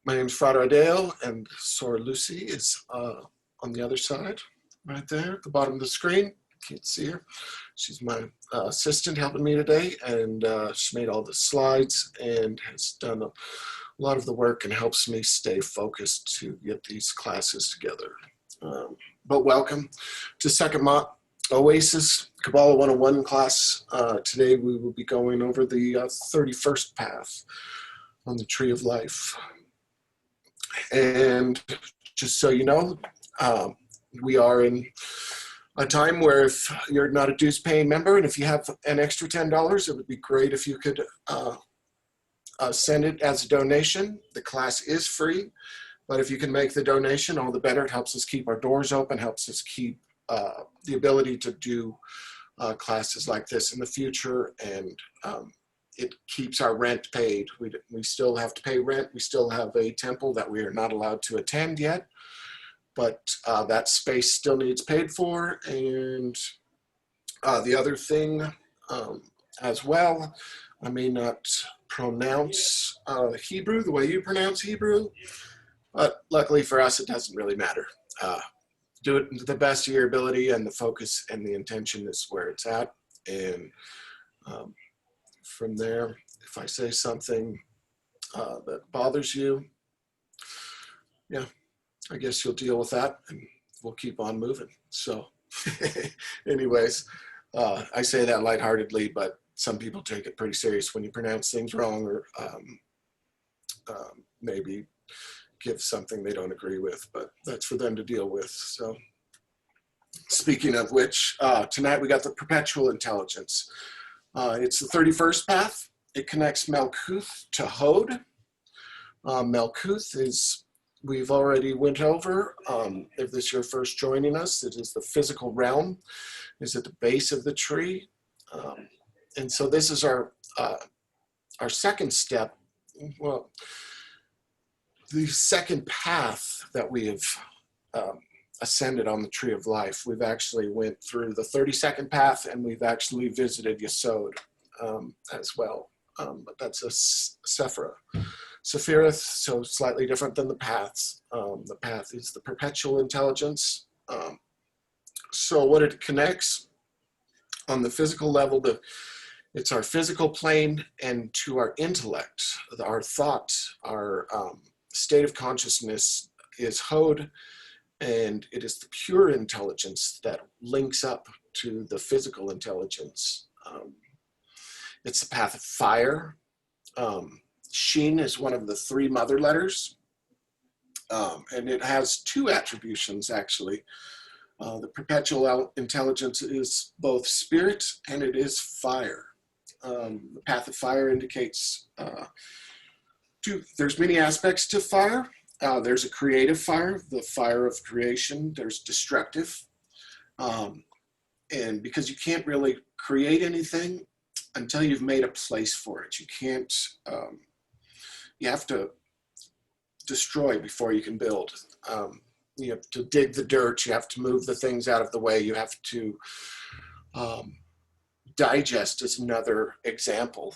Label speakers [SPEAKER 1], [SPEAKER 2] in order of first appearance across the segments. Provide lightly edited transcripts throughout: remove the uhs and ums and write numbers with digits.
[SPEAKER 1] My name is Frater Audeo, and Sora Lucy is on the other side, right there at the bottom of the screen. Can't see her. She's my assistant helping me today, and she made all the slides and has done a lot of the work and helps me stay focused to get these classes together. But welcome to Sekhet-Maat Oasis Kabbalah 101 class. Today we will be going over the 31st path on the Tree of Life. And just so you know, we are in a time where if you're not a dues paying member and if you have an extra $10, it would be great if you could send it as a donation. The class is free, but if you can make the donation, all the better. It helps us keep our doors open, helps us keep the ability to do classes like this in the future, and it keeps our rent paid. We still have to pay rent. We still have a temple that we are not allowed to attend yet, but that space still needs paid for. And the other thing as well, I may not pronounce Hebrew the way you pronounce Hebrew, but luckily for us, it doesn't really matter. Do it to the best of your ability, and the focus and the intention is where it's at. And from there, if I say something that bothers you, yeah, I guess you'll deal with that and we'll keep on moving. So anyways, I say that lightheartedly, but some people take it pretty serious when you pronounce things wrong, or maybe give something they don't agree with, but that's for them to deal with. So speaking of which, tonight we got the perpetual intelligence. It's the 31st path. It connects Malkuth to Hod. Malkuth is, we've already went over. If this is your first joining us, it is the physical realm. It's at the base of the tree. And so this is our second step. Well, the second path that we have ascended on the Tree of Life. We've actually went through the 32nd path, and we've actually visited Yesod as well. But that's a Sephirah. Sephirith, so slightly different than the paths. The path is the perpetual intelligence. So what it connects on the physical level, it's our physical plane, and to our intellect, our thought, our state of consciousness is Hod, and it is the pure intelligence that links up to the physical intelligence. It's the path of fire. Shin is one of the three mother letters, and it has two attributions actually. The perpetual intelligence is both spirit and it is fire. The path of fire indicates there's many aspects to fire. There's a creative fire, the fire of creation. There's destructive. And because you can't really create anything until you've made a place for it. You can't, you have to destroy before you can build. You have to dig the dirt. You have to move the things out of the way. You have to digest is another example.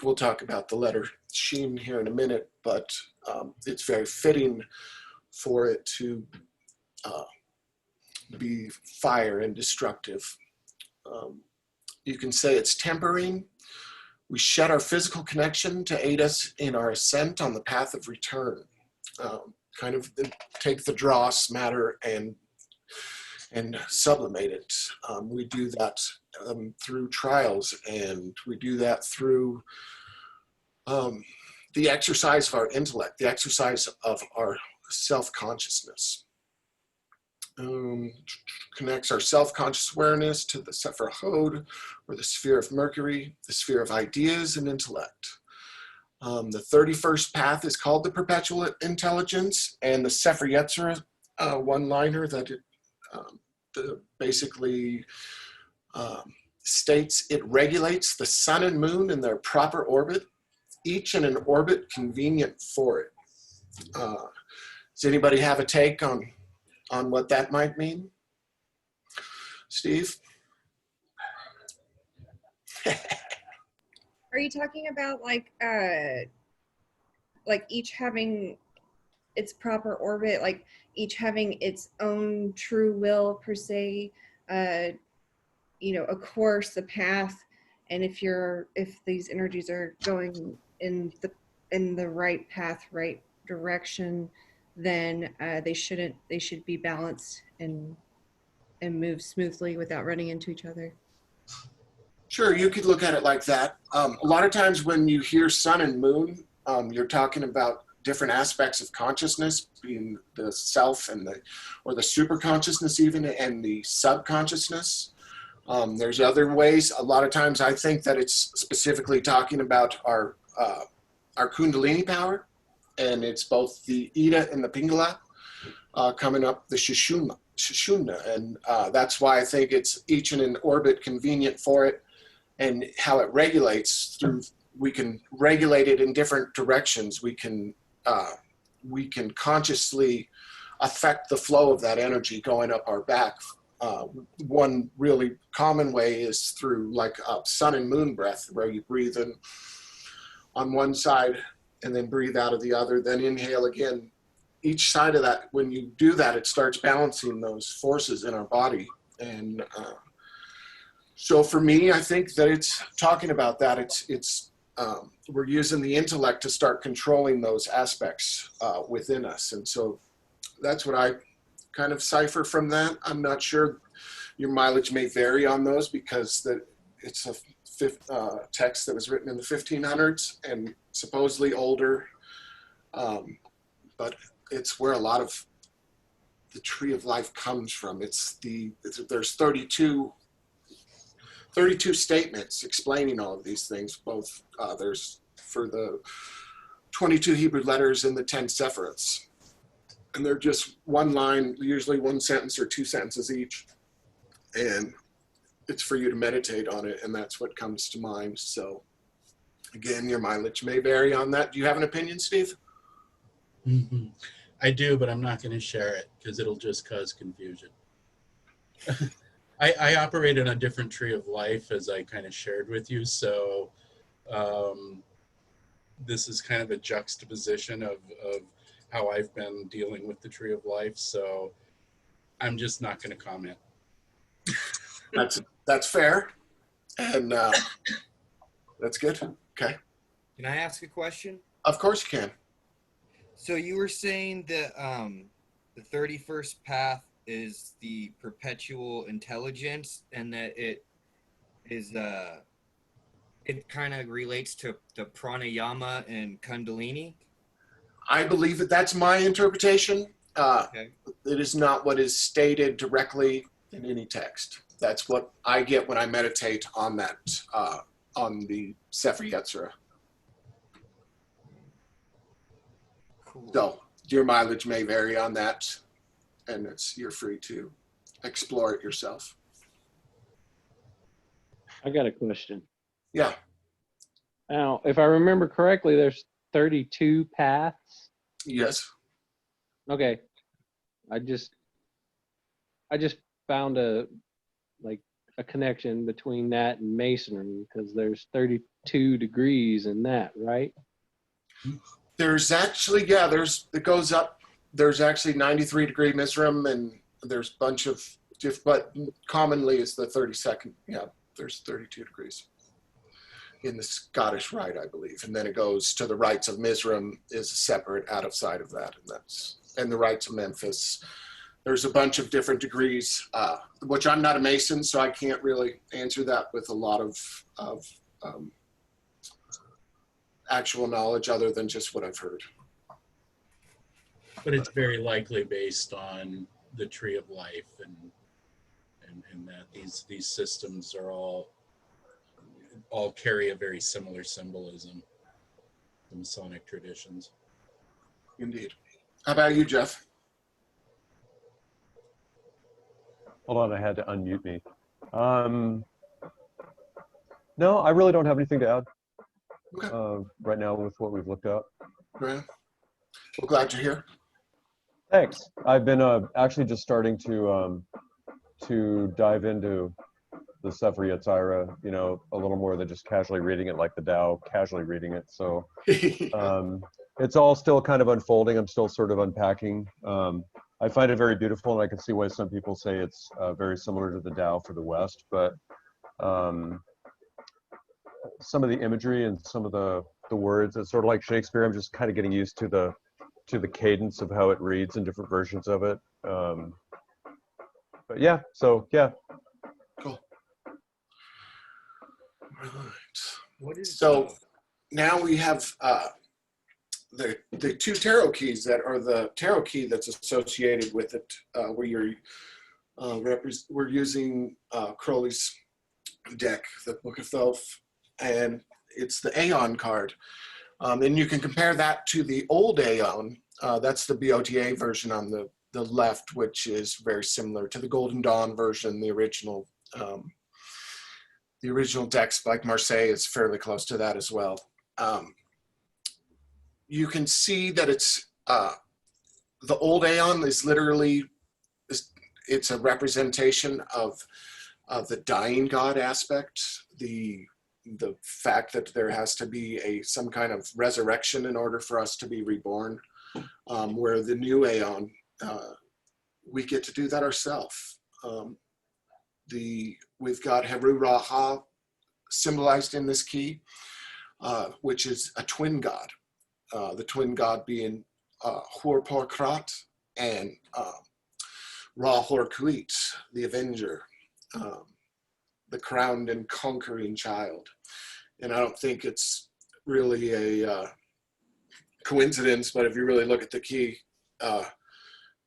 [SPEAKER 1] We'll talk about the letter Shin here in a minute, but it's very fitting for it to be fire and destructive. You can say it's tempering. We shed our physical connection to aid us in our ascent on the path of return. Kind of take the dross matter and sublimate it. We do that through trials, and we do that through the exercise of our intellect, the exercise of our self-consciousness. Connects our self-conscious awareness to the Sephirah Hod, or the sphere of Mercury, the sphere of ideas and intellect. The 31st path is called the perpetual intelligence, and the Sefer Yetzirah one-liner that it basically states it regulates the sun and moon in their proper orbit, each in an orbit convenient for it. Does anybody have a take on what that might mean? Steve?
[SPEAKER 2] Are you talking about like like each having its proper orbit, like each having its own true will per se, a course, a path. And if these energies are going in the right path, right direction, then they should be balanced and move smoothly without running into each other.
[SPEAKER 1] Sure, you could look at it like that. A lot of times when you hear sun and moon, you're talking about different aspects of consciousness, being the self or the super consciousness even, and the subconsciousness. There's other ways. A lot of times I think that it's specifically talking about our Kundalini power, and it's both the Ida and the Pingala coming up the Shishuna, and that's why I think it's each in an orbit convenient for it, and how it regulates through. We can regulate it in different directions. We can consciously affect the flow of that energy going up our back. One really common way is through like sun and moon breath, where you breathe in on one side and then breathe out of the other, then inhale again. Each side of that, when you do that, it starts balancing those forces in our body. And so for me, I think that it's talking about that. We're using the intellect to start controlling those aspects within us. And so that's what I kind of cipher from that. I'm not sure, your mileage may vary on those, because it's a text that was written in the 1500s and supposedly older, but it's where a lot of the tree of life comes from. There's 32 statements explaining all of these things. Both there's for the 22 Hebrew letters and the 10 sephiroths, and they're just one line, usually one sentence or two sentences each, and it's for you to meditate on it, and that's what comes to mind. So again, your mileage may vary on that. Do you have an opinion, Steve?
[SPEAKER 3] Mm-hmm. I do, but I'm not going to share it because it'll just cause confusion. I operate in a different tree of life, as I kind of shared with you. So this is kind of a juxtaposition of how I've been dealing with the tree of life. So I'm just not going to comment.
[SPEAKER 1] That's fair, and that's good. Okay.
[SPEAKER 4] Can I ask a question?
[SPEAKER 1] Of course you can.
[SPEAKER 4] So you were saying that the 31st path is the perpetual intelligence, and that it is it kind of relates to the pranayama and kundalini.
[SPEAKER 1] I believe that's my interpretation.
[SPEAKER 4] Okay.
[SPEAKER 1] It is not what is stated directly in any text. That's what I get when I meditate on that, on the Sefer Yetzirah.
[SPEAKER 4] Cool.
[SPEAKER 1] So your mileage may vary on that, and you're free to explore it yourself.
[SPEAKER 5] I got a question.
[SPEAKER 1] Yeah.
[SPEAKER 5] Now, if I remember correctly, there's 32 paths.
[SPEAKER 1] Yes.
[SPEAKER 5] Okay. I just found a connection between that and masonry, because there's 32 degrees in that, right?
[SPEAKER 1] There's actually, yeah, it goes up. There's actually 93-degree Mizraim, and there's a bunch of, but commonly it's the 32nd. Yeah, there's 32 degrees in the Scottish Rite, I believe. And then it goes to the rites of Mizraim is separate outside of that. And the rites of Memphis. There's a bunch of different degrees, which I'm not a Mason, so I can't really answer that with a lot of actual knowledge other than just what I've heard.
[SPEAKER 3] But it's very likely based on the tree of life, and that these systems are all carry a very similar symbolism, the Masonic traditions.
[SPEAKER 1] Indeed. How about you, Jeff?
[SPEAKER 6] Hold on, I had to unmute me. No, I really don't have anything to add right now with what we've looked at.
[SPEAKER 1] Right. Well, glad you're here.
[SPEAKER 6] Thanks. I've been actually just starting to dive into the Sefer Yetzirah, a little more than just casually reading it like the Tao, casually reading it. So it's all still kind of unfolding. I'm still sort of unpacking. I find it very beautiful, and I can see why some people say it's very similar to the Tao for the West, but some of the imagery and some of the words, it's sort of like Shakespeare. I'm just kind of getting used to the cadence of how it reads in different versions of it. But yeah, so yeah.
[SPEAKER 1] Cool. Right.
[SPEAKER 4] What is
[SPEAKER 1] So now we have the two tarot keys that are the tarot key that's associated with it, where you're we're using Crowley's deck, the Book of Thoth, and it's the Aeon card. And you can compare that to the old Aeon. That's the BOTA version on the left, which is very similar to the Golden Dawn version, the original. The original decks, like Marseille, is fairly close to that as well. You can see that it's the old Aeon is literally, it's a representation of the dying god aspect, the fact that there has to be some kind of resurrection in order for us to be reborn, where the new Aeon, we get to do that ourselves. We've got Heru Raha symbolized in this key, which is a twin god. The twin god being Hor-Por-Krat and Ra-Hor-Kuit, the Avenger, the crowned and conquering child. And I don't think it's really a coincidence, but if you really look at the key,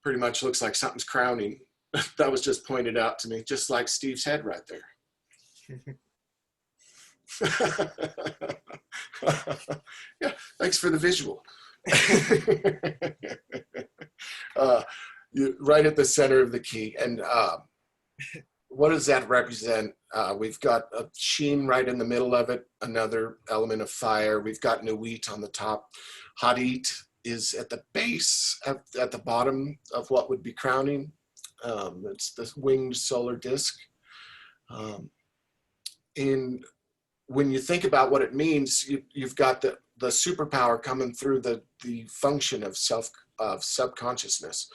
[SPEAKER 1] pretty much looks like something's crowning. That was just pointed out to me, just like Steve's head right there. Yeah, thanks for the visual. Right at the center of the key. And what does that represent? We've got a Shin right in the middle of it, another element of fire. We've got Nuit on the top. Hadit is at the base, at the bottom of what would be crowning. It's the winged solar disk. And when you think about what it means, you've got the superpower coming through the function of subconsciousness.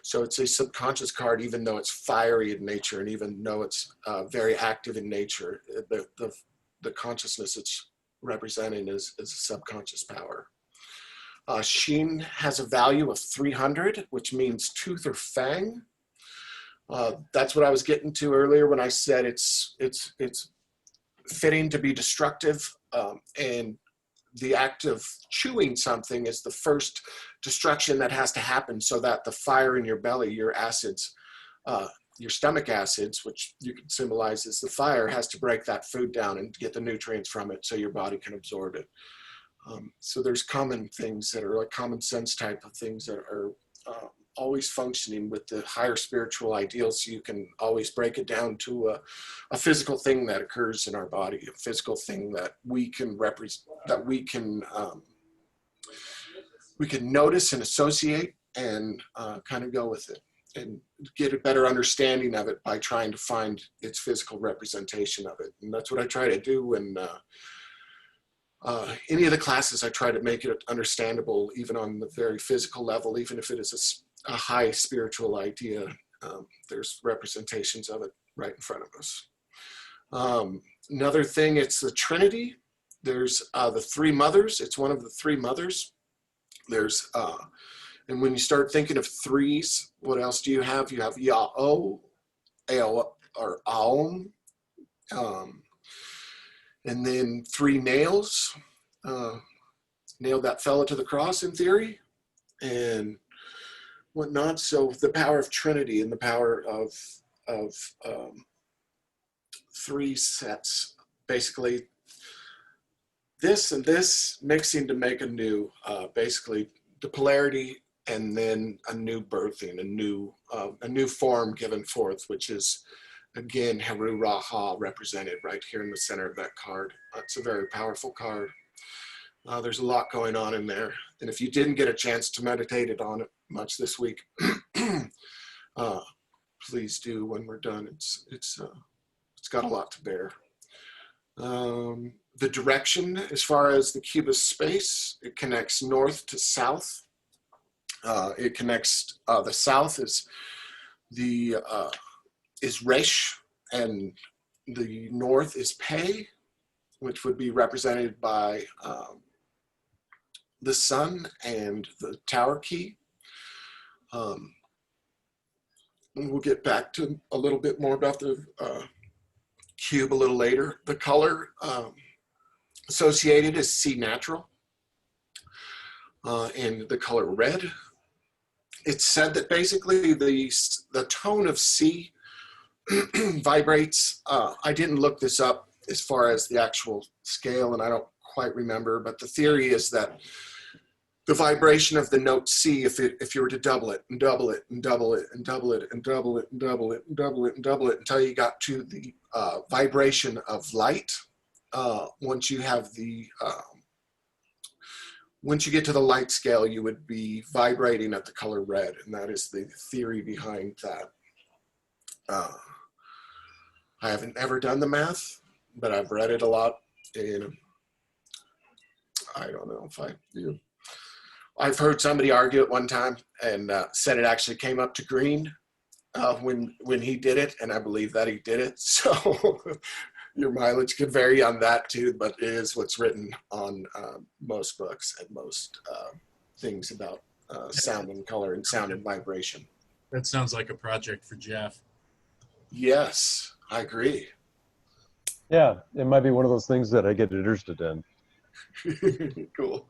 [SPEAKER 1] So it's a subconscious card, even though it's fiery in nature, and even though it's very active in nature, the consciousness it's representing is a subconscious power. Shin has a value of 300, which means tooth or fang. That's what I was getting to earlier when I said it's fitting to be destructive, and the act of chewing something is the first destruction that has to happen, so that the fire in your belly, your acids, your stomach acids, which you can symbolize as the fire, has to break that food down and get the nutrients from it so your body can absorb it. So there's common things that are like common sense type of things that are always functioning with the higher spiritual ideals, so you can always break it down to a physical thing that occurs in our body, a physical thing that we can represent, that we can notice and associate and kind of go with it and get a better understanding of it by trying to find its physical representation of it. And that's what I try to do when any of the classes. I try to make it understandable, even on the very physical level, even if it is a high spiritual idea. There's representations of it right in front of us. Another thing, it's the Trinity. There's the three mothers. It's one of the three mothers. There's, and when you start thinking of threes, what else do you have? You have Ya'o, or Aum, and then three nails, nailed that fella to the cross in theory, and whatnot. So the power of Trinity and the power of three sets, basically this and this mixing to make a new, basically the polarity, and then a new birthing, a new form given forth, which is again Heru Raha represented right here in the center of that card. It's a very powerful card. There's a lot going on in there, and if you didn't get a chance to meditate on it much this week, please do when we're done. It's got a lot to bear. The direction, as far as the cubist space, it connects north to south. It connects, the south is Resh, and the north is Pe, which would be represented by the sun and the tower key. And we'll get back to a little bit more about the cube a little later. The color associated is C natural, and the color red. It's said that basically the tone of C vibrates. I didn't look this up as far as the actual scale, and I don't quite remember, but the theory is that the vibration of the note C, if you were to double it and double it and double it and double it and double it and double it and double it and double it until you got to the vibration of light. Once you have the once you get to the light scale, you would be vibrating at the color red, and that is the theory behind that. I haven't ever done the math, but I've read it a lot, and I don't know if I do. I've heard somebody argue at one time and said it actually came up to green when he did it, and I believe that he did it. So your mileage could vary on that too, but it is what's written on most books and most things about sound and color and sound and vibration.
[SPEAKER 3] That sounds like a project for Jeff.
[SPEAKER 1] Yes, I agree.
[SPEAKER 6] Yeah, it might be one of those things that I get interested in.
[SPEAKER 1] Cool.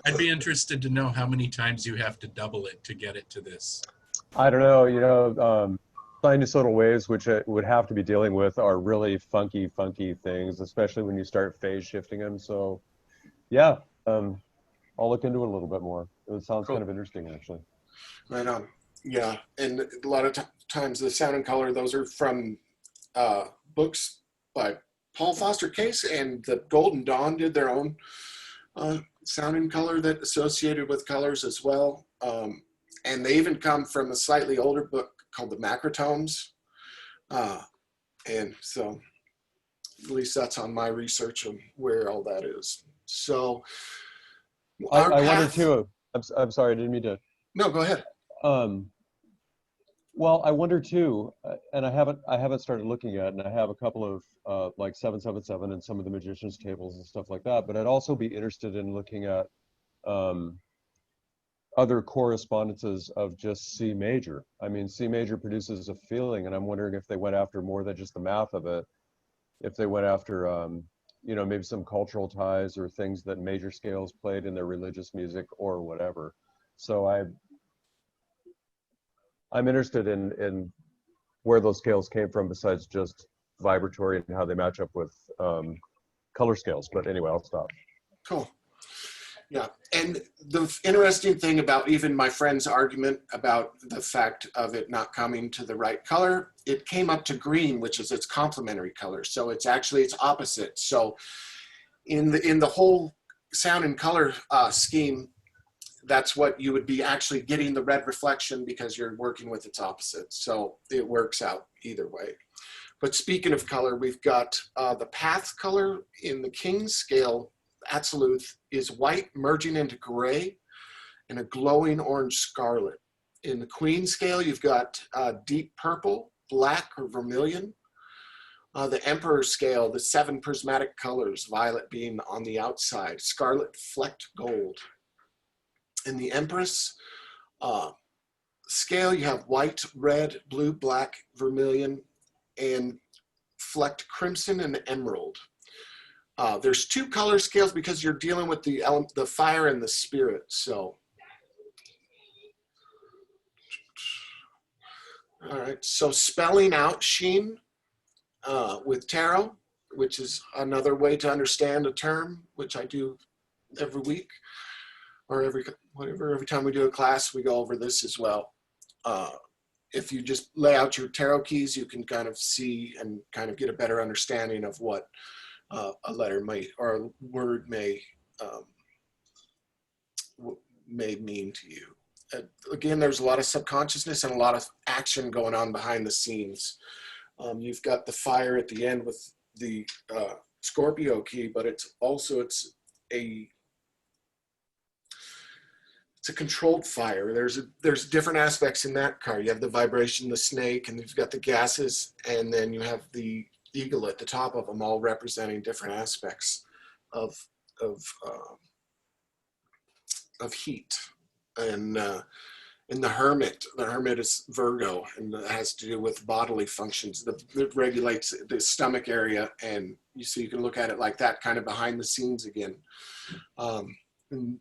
[SPEAKER 3] I'd be interested to know how many times you have to double it to get it to this.
[SPEAKER 6] I don't know, sinusoidal waves, which I would have to be dealing with, are really funky things, especially when you start phase shifting them. So yeah, I'll look into it a little bit more. It sounds
[SPEAKER 1] Cool.
[SPEAKER 6] kind of interesting, actually.
[SPEAKER 1] Right on. Yeah, and a lot of times the sound and color, those are from books by Paul Foster Case, and the Golden Dawn did their own sound and color that associated with colors as well. And they even come from a slightly older book called the Macrotomes. And so at least that's on my research of where all that is. So
[SPEAKER 6] I wonder too, I'm sorry, I didn't mean to.
[SPEAKER 1] No, go ahead.
[SPEAKER 6] Well, I wonder too, and I haven't started looking at, and I have a couple of like 777 and some of the magician's tables and stuff like that, but I'd also be interested in looking at other correspondences of just C major. I mean, C major produces a feeling, and I'm wondering if they went after more than just the math of it, if they went after, maybe some cultural ties or things that major scales played in their religious music or whatever. So I'm interested in where those scales came from besides just vibratory and how they match up with color scales. But anyway, I'll stop.
[SPEAKER 1] Cool. Yeah, and the interesting thing about even my friend's argument about the fact of it not coming to the right color, it came up to green, which is its complementary color. So it's actually its opposite. So in the whole sound and color scheme, that's what you would be actually getting, the red reflection, because you're working with its opposite. So it works out either way. But speaking of color, we've got the path color in the King's scale. Absolute is white merging into gray and a glowing orange scarlet. In the Queen scale, you've got deep purple, black, or vermilion. The Emperor scale, the 7 prismatic colors, violet being on the outside, scarlet flecked gold. In the Empress scale, you have white, red, blue, black, vermilion, and flecked crimson and emerald. There's 2 color scales because you're dealing with the fire and the spirit. So, all right. So spelling out Shin with tarot, which is another way to understand a term, which I do every week or every time we do a class, we go over this as well. If you just lay out your tarot keys, you can kind of see and kind of get a better understanding of what a letter might or a word may mean to you. Again, there's a lot of subconsciousness and a lot of action going on behind the scenes. You've got the fire at the end with the Scorpio key, but it's also a controlled fire. There's different aspects in that card. You have the vibration, the snake, and you've got the gases, and then you have the eagle at the top of them, all representing different aspects of heat. And the hermit is Virgo, and it has to do with bodily functions. It regulates the stomach area, and so you can look at it like that, kind of behind the scenes again.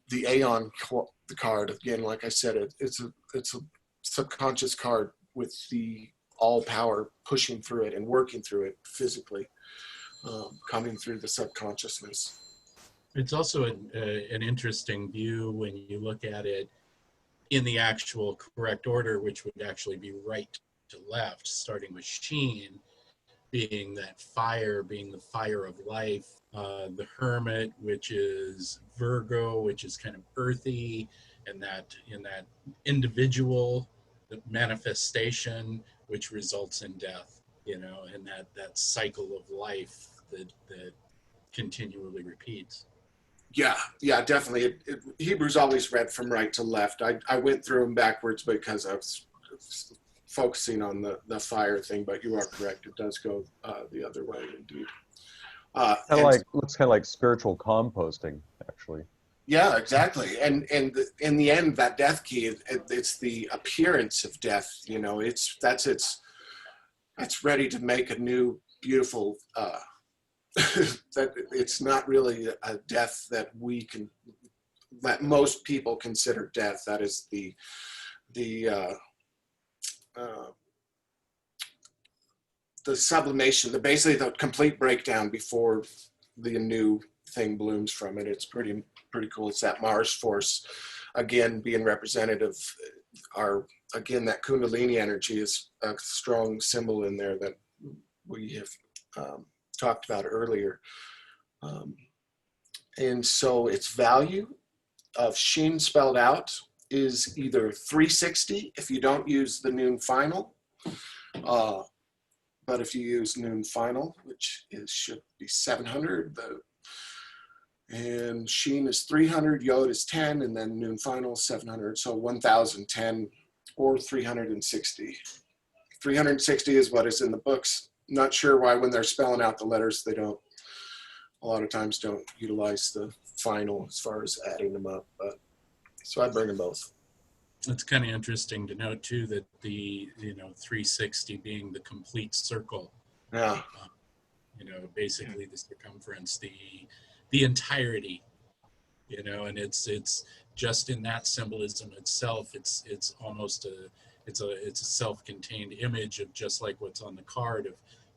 [SPEAKER 1] The Aeon card, again, like I said, it's a subconscious card with the all power pushing through it and working through it physically, coming through the subconsciousness.
[SPEAKER 3] It's also an interesting view when you look at it in the actual correct order, which would actually be right to left, starting with Shin, being that fire, being the fire of life. The hermit, which is Virgo, which is kind of earthy, and that in that individual manifestation, which results in death, you know, and that cycle of life that continually repeats.
[SPEAKER 1] Yeah, definitely. Hebrews always read from right to left. I went through them backwards because I was focusing on the fire thing, but you are correct. It does go the other way indeed.
[SPEAKER 6] Looks kind of like spiritual composting, actually.
[SPEAKER 1] Yeah, exactly. And in the end, that death key, it's the appearance of death. You know, that's ready to make a new beautiful. That it's not really a death that most people consider death. That is the sublimation, basically the complete breakdown before the new thing blooms from it. It's pretty cool. It's that Mars force, again, being representative. That Kundalini energy is a strong symbol in there that we have talked about earlier. And so its value of Shin spelled out is either 360 if you don't use the noon final, but if you use noon final, which should be 700, and Shin is 300, Yod is 10, and then noon final 700, so 1010 or 360. 360 is what is in the books. Not sure why when they're spelling out the letters, they don't, a lot of times don't utilize the final as far as adding them up, but so I bring them both.
[SPEAKER 3] It's kind of interesting to note too that the 360 being the complete circle.
[SPEAKER 1] Yeah.
[SPEAKER 3] Basically the circumference, the entirety, and it's just in that symbolism itself. It's almost it's a self-contained image of just like what's on the card of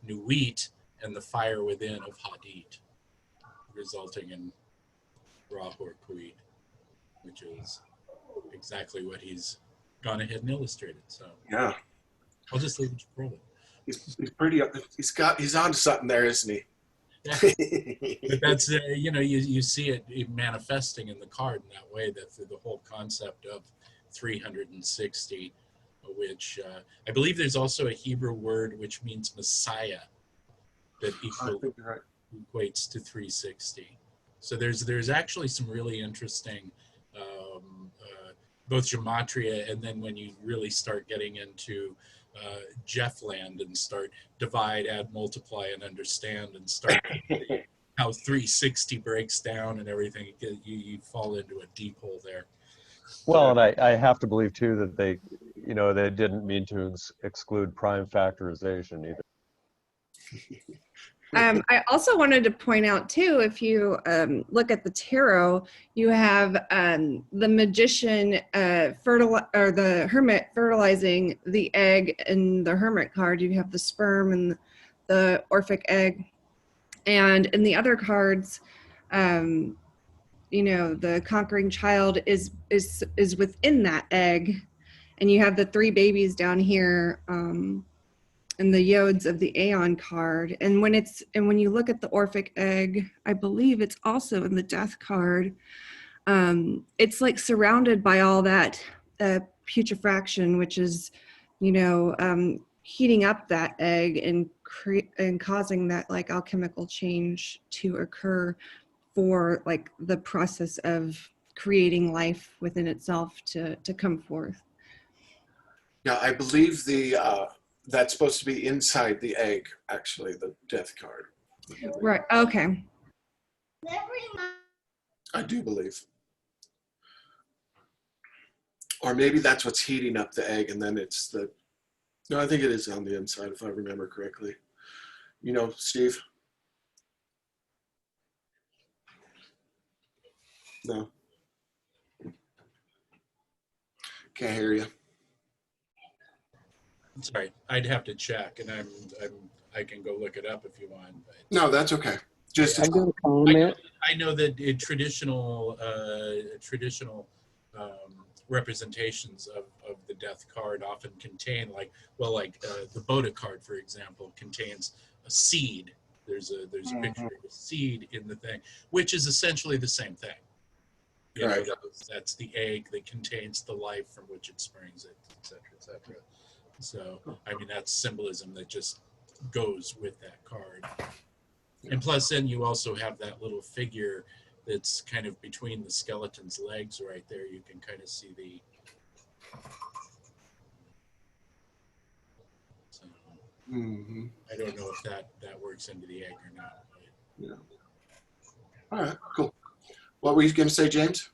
[SPEAKER 3] Nuit and the fire within of Hadit, resulting in Rahor Kuid, which is exactly what he's gone ahead and illustrated. So
[SPEAKER 1] yeah,
[SPEAKER 3] I'll just leave it for it.
[SPEAKER 1] He's pretty. He's onto something there, isn't he?
[SPEAKER 3] Yeah. But that's you see it manifesting in the card in that way. That the whole concept of 360, which I believe there's also a Hebrew word which means Messiah that equates to 360. So there's actually some really interesting both gematria, and then when you really start getting into Jeff land and start divide, add, multiply, and understand, and start how 360 breaks down and everything, you fall into a deep hole there.
[SPEAKER 6] Well, and I have to believe too that they didn't mean to exclude prime factorization either.
[SPEAKER 2] I also wanted to point out too, if you look at the tarot, you have the magician or the hermit fertilizing the egg in the hermit card. You have the sperm and the Orphic egg, and in the other cards, the conquering child is within that egg, and you have the three babies down here. And the yods of the Aeon card, and when you look at the Orphic egg, I believe it's also in the death card. It's like surrounded by all that putrefaction, which is, heating up that egg and causing that like alchemical change to occur for like the process of creating life within itself to come forth.
[SPEAKER 1] Yeah, I believe that's supposed to be inside the egg, actually, the death card.
[SPEAKER 2] Right. Okay.
[SPEAKER 1] I do believe. Or maybe that's what's heating up the egg, and then it's the... No, I think it is on the inside, if I remember correctly. You know, Steve? No. Can't hear you.
[SPEAKER 3] Sorry, I'd have to check, and I can go look it up if you want. But
[SPEAKER 1] No, that's okay. Just
[SPEAKER 5] I've got a comment.
[SPEAKER 3] I know that traditional representations of the death card often contain the Boda card, for example, contains a seed. There's a picture of a seed in the thing, which is essentially the same thing. You know,
[SPEAKER 1] Right.
[SPEAKER 3] that's the egg that contains the life from which it springs, et cetera, et cetera. So, I mean, that's symbolism that just goes with that card. And plus, then you also have that little figure that's kind of between the skeleton's legs right there. You can kind of see the... So,
[SPEAKER 1] Mm-hmm.
[SPEAKER 3] I don't know if that works into the egg or not. But...
[SPEAKER 1] Yeah. All right, cool. What were you going to say, James?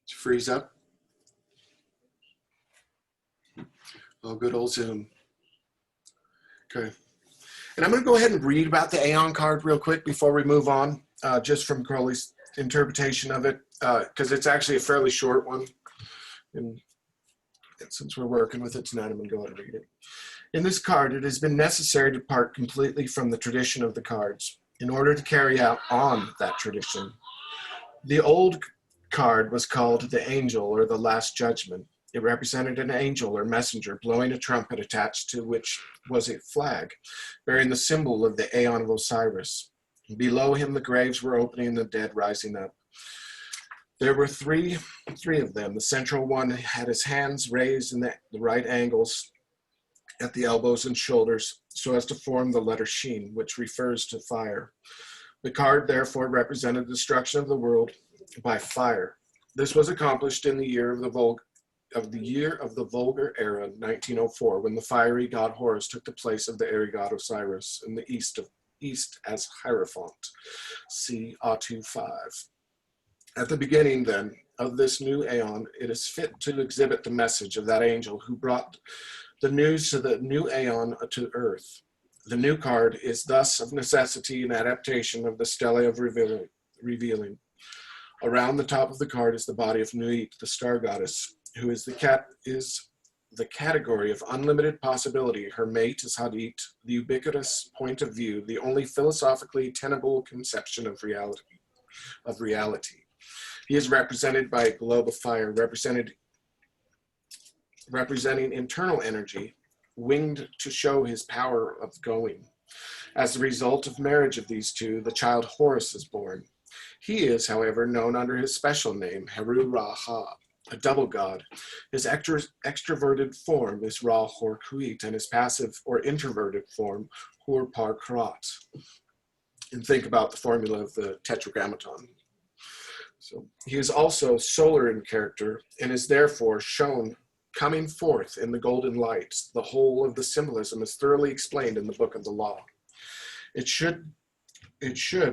[SPEAKER 1] Did you freeze up? Oh, good old Zoom. Okay. And I'm going to go ahead and read about the Aeon card real quick before we move on, just from Crowley's interpretation of it, because it's actually a fairly short one. And since we're working with it tonight, I'm going to go ahead and read it. In this card, it has been necessary to part completely from the tradition of the cards in order to carry out on that tradition. The old card was called the Angel, or the Last Judgment. It represented an angel or messenger blowing a trumpet attached to which was a flag bearing the symbol of the Aeon of Osiris. Below him, the graves were opening and the dead rising up. There were three of them. The central one had his hands raised in the right angles at the elbows and shoulders so as to form the letter Shin, which refers to fire. The card therefore represented the destruction of the world by fire. This was accomplished in the year of the Vulgar era, 1904, when the fiery god Horus took the place of the airy god Osiris in the east as Hierophant. See Atu 5. At the beginning, then, of this new Aeon, it is fit to exhibit the message of that angel who brought the news to the new Aeon to earth. The new card is thus of necessity an adaptation of the Stele of Revealing. Around the top of the card is the body of Nuit, the star goddess, who is the category of unlimited possibility. Her mate is Hadit, the ubiquitous point of view, the only philosophically tenable conception of reality. He is represented by a globe of fire, representing internal energy, winged to show his power of going. As the result of marriage of these two, the child Horus is born. He is, however, known under his special name, Heru Ra-Ha, a double god. His extroverted form is Ra-Hor-Kuit, and his passive or introverted form, Hor-Par-Krat. And think about the formula of the Tetragrammaton. So he is also solar in character and is therefore shown coming forth in the golden light. The whole of the symbolism is thoroughly explained in the Book of the Law. It should,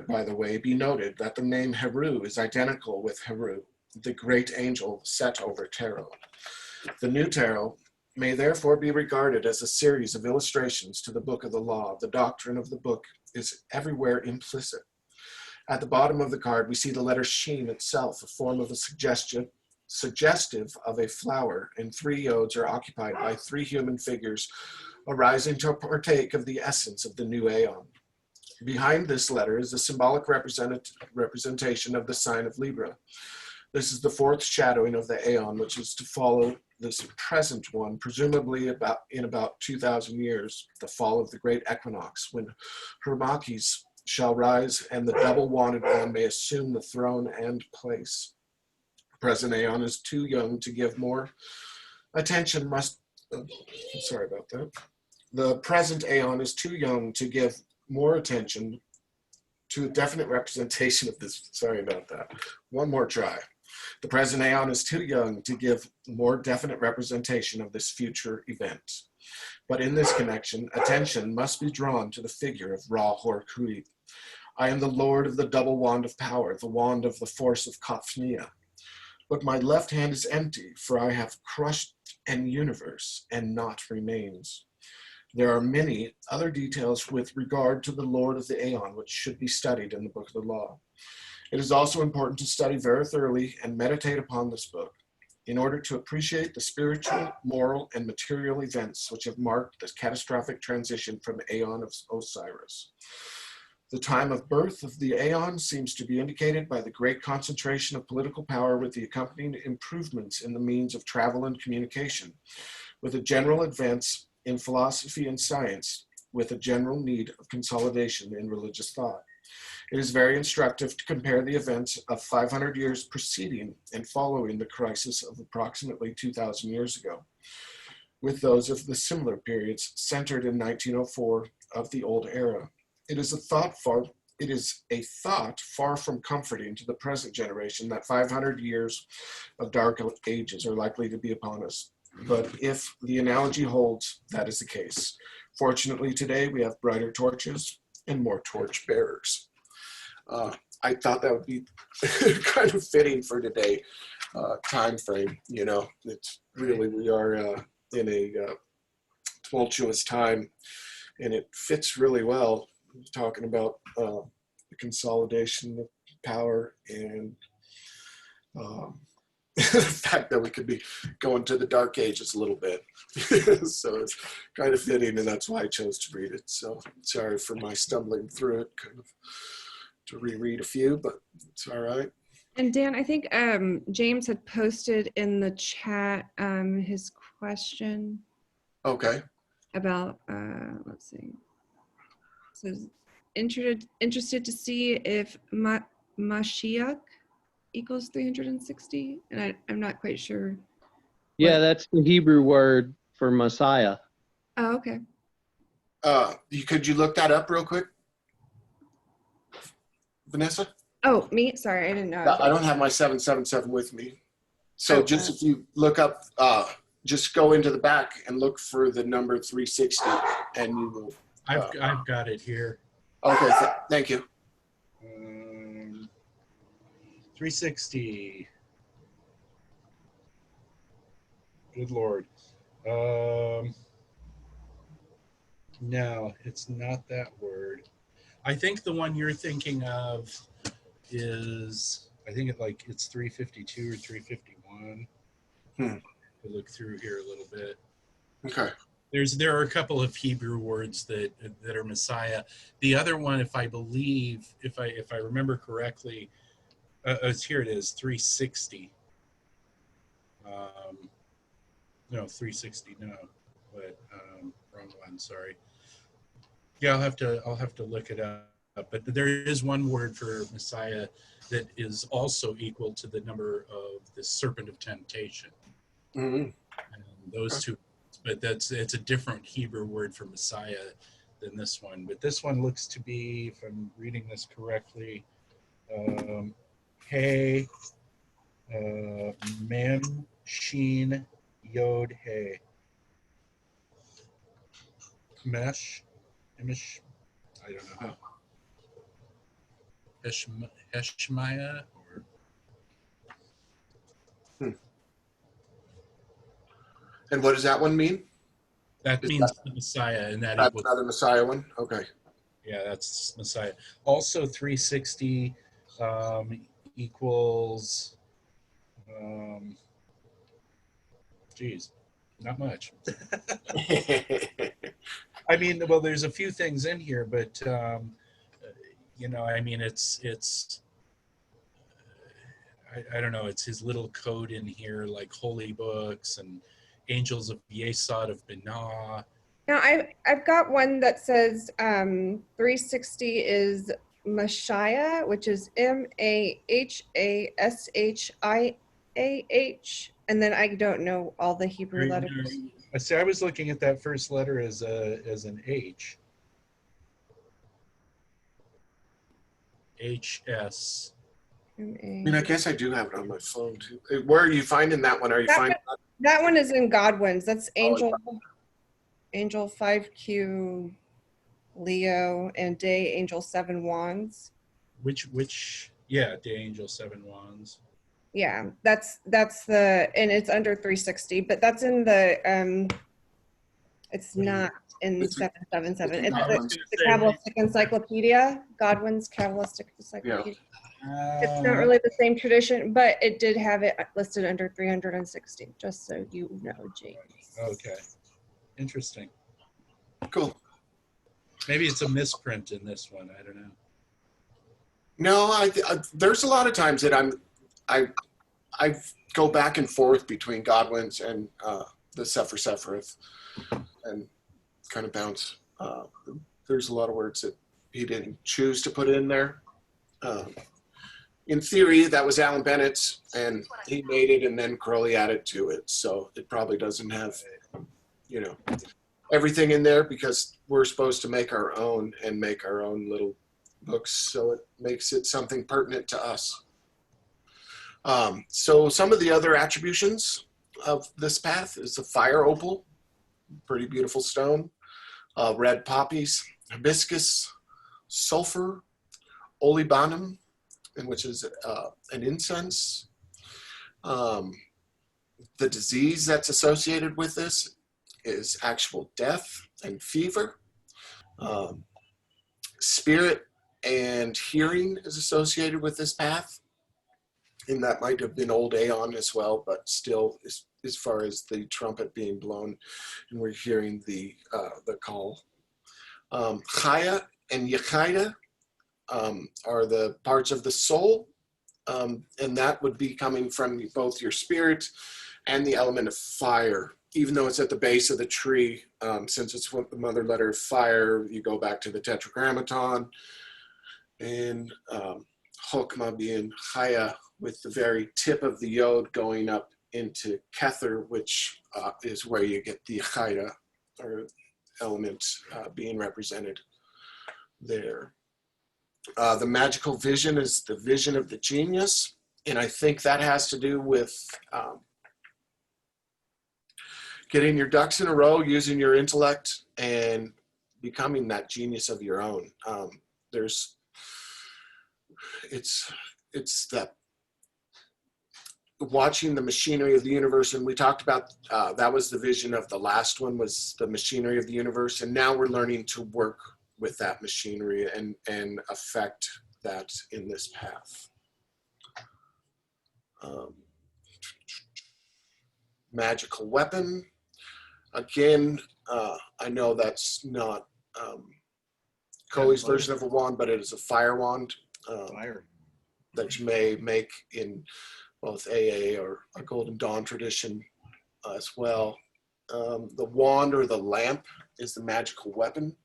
[SPEAKER 1] by the way, be noted that the name Heru is identical with Heru, the great angel set over tarot. The new tarot may therefore be regarded as a series of illustrations to the Book of the Law. The doctrine of the book is everywhere implicit. At the bottom of the card, we see the letter Shin itself, a form of a suggestive of a flower, and 3 yods are occupied by 3 human figures arising to partake of the essence of the new Aeon. Behind this letter is a symbolic representation of the sign of Libra. This is the 4th shadowing of the Aeon, which is to follow this present one, presumably in about 2,000 years, the fall of the great equinox, when Hermakes shall rise and the double-wanted one may assume the throne and place. Present Aeon is too young to give more attention, sorry about that. The present Aeon is too young to give more attention to a definite representation of this. Sorry about that. One more try. The present Aeon is too young to give more definite representation of this future event. But in this connection, attention must be drawn to the figure of Ra Horkui. I am the Lord of the double wand of power, the wand of the force of Kafnia. But my left hand is empty, for I have crushed an universe and naught remains. There are many other details with regard to the Lord of the Aeon which should be studied in the Book of the Law. It is also important to study very thoroughly and meditate upon this book in order to appreciate the spiritual, moral, and material events which have marked the catastrophic transition from the Aeon of Osiris. The time of birth of the Aeon seems to be indicated by the great concentration of political power with the accompanying improvements in the means of travel and communication, with a general advance in philosophy and science, with a general need of consolidation in religious thought. It is very instructive to compare the events of 500 years preceding and following the crisis of approximately 2,000 years ago, with those of the similar periods centered in 1904 of the Old Era. It is a thought far from comforting to the present generation that 500 years of dark ages are likely to be upon us. But if the analogy holds, that is the case. Fortunately, today we have brighter torches and more torch bearers. I thought that would be kind of fitting for today time frame. You know, it's really, we are in a tumultuous time, and it fits really well. Talking about the consolidation of power and the fact that we could be going to the dark ages a little bit. So it's kind of fitting, and that's why I chose to read it. So sorry for my stumbling through it, kind of to reread a few, but it's all right.
[SPEAKER 2] And Dan, I think James had posted in the chat his question
[SPEAKER 1] Okay.
[SPEAKER 2] about, let's see. So interested to see if Mashiach equals 360, and I'm not quite sure.
[SPEAKER 5] Yeah, that's the Hebrew word for Messiah.
[SPEAKER 2] Oh, okay.
[SPEAKER 1] Could you look that up real quick, Vanessa?
[SPEAKER 2] Oh, me? Sorry, I didn't know.
[SPEAKER 1] I don't have my 777 with me. So
[SPEAKER 2] Oh,
[SPEAKER 1] just if you look up, just go into the back and look for the number 360, and you will.
[SPEAKER 3] I've got it here.
[SPEAKER 1] Okay, thank you.
[SPEAKER 3] 360. Good Lord. No, it's not that word. I think the one you're thinking of is, I think it's 352 or 351. We'll look through here a little bit.
[SPEAKER 1] Okay.
[SPEAKER 3] There are a couple of Hebrew words that are Messiah. The other one, if I remember correctly, here it is, 360. No, 360. No, but wrong one. Sorry. Yeah, I'll have to look it up. But there is one word for Messiah that is also equal to the number of the serpent of temptation.
[SPEAKER 1] Mm-hmm.
[SPEAKER 3] And those two, but it's a different Hebrew word for Messiah than this one. But this one looks to be, if I'm reading this correctly, Hey, Mem, Shin, Yod, Hey. Mesh, I don't know how. Heshmaya or
[SPEAKER 1] And what does that one mean?
[SPEAKER 3] that means the Messiah, and that
[SPEAKER 1] That's
[SPEAKER 3] equals,
[SPEAKER 1] another Messiah one? Okay.
[SPEAKER 3] yeah, that's Messiah. Also 360 equals geez, not much. I mean, well, there's a few things in here, but you know, I mean, it's I don't know, it's his little code in here, like holy books and angels of Yesod of Binah.
[SPEAKER 2] Now I've got one that says 360 is Mashiach, which is Mahashaiah, and then I don't know all the Hebrew letters.
[SPEAKER 3] I see. I was looking at that first letter as an H. HS.
[SPEAKER 1] I mean, I guess I do have it on my phone too. Where are you finding that one? Are you
[SPEAKER 2] That
[SPEAKER 1] finding?
[SPEAKER 2] That one is in Godwin's. That's
[SPEAKER 1] Oh,
[SPEAKER 2] Angel 5Q Leo and Day Angel 7 Wands.
[SPEAKER 3] Which? Yeah, the Angel 7 Wands.
[SPEAKER 2] Yeah, that's the, and it's under 360, but that's in the it's not in
[SPEAKER 1] It's in-
[SPEAKER 2] 777.
[SPEAKER 1] it's in
[SPEAKER 2] It's
[SPEAKER 1] Godwin's.
[SPEAKER 2] the Kabbalistic Encyclopedia, Godwin's Kabbalistic Encyclopedia. It's not really the same tradition, but it did have it listed under 360, just so you know, James.
[SPEAKER 3] Okay. Interesting.
[SPEAKER 1] Cool.
[SPEAKER 3] Maybe it's a misprint in this one. I don't know.
[SPEAKER 1] No, there's a lot of times that I go back and forth between Godwin's and the Sefer Sepharith, and kind of bounce. There's a lot of words that he didn't choose to put in there. In theory, that was Alan Bennett's, and he made it, and then Crowley added to it. So it probably doesn't have, everything in there, because we're supposed to make our own and make our own little books. So it makes it something pertinent to us. So some of the other attributions of this path is the fire opal, pretty beautiful stone, red poppies, hibiscus, sulfur, olibanum, and which is an incense. The disease that's associated with this is actual death and fever. Spirit and hearing is associated with this path, and that might have been old Aeon as well, but still, as far as the trumpet being blown and we're hearing the call. Chaya and Yechida are the parts of the soul, and that would be coming from both your spirit and the element of fire. Even though it's at the base of the tree, since it's the mother letter of fire, you go back to the Tetragrammaton, and Chokmah being Chaya, with the very tip of the yod going up into Kether, which is where you get the Chaya, or element being represented there. The magical vision is the vision of the genius, and I think that has to do with getting your ducks in a row, using your intellect, and becoming that genius of your own. It's that watching the machinery of the universe, and we talked about that was the vision of the last one, was the machinery of the universe, and now we're learning to work with that machinery and affect that in this path. Magical weapon. Again, I know that's not Coley's version of a wand, but it is a fire wand that you may make in both AA or a Golden Dawn tradition as well. The wand or the lamp is the magical weapon,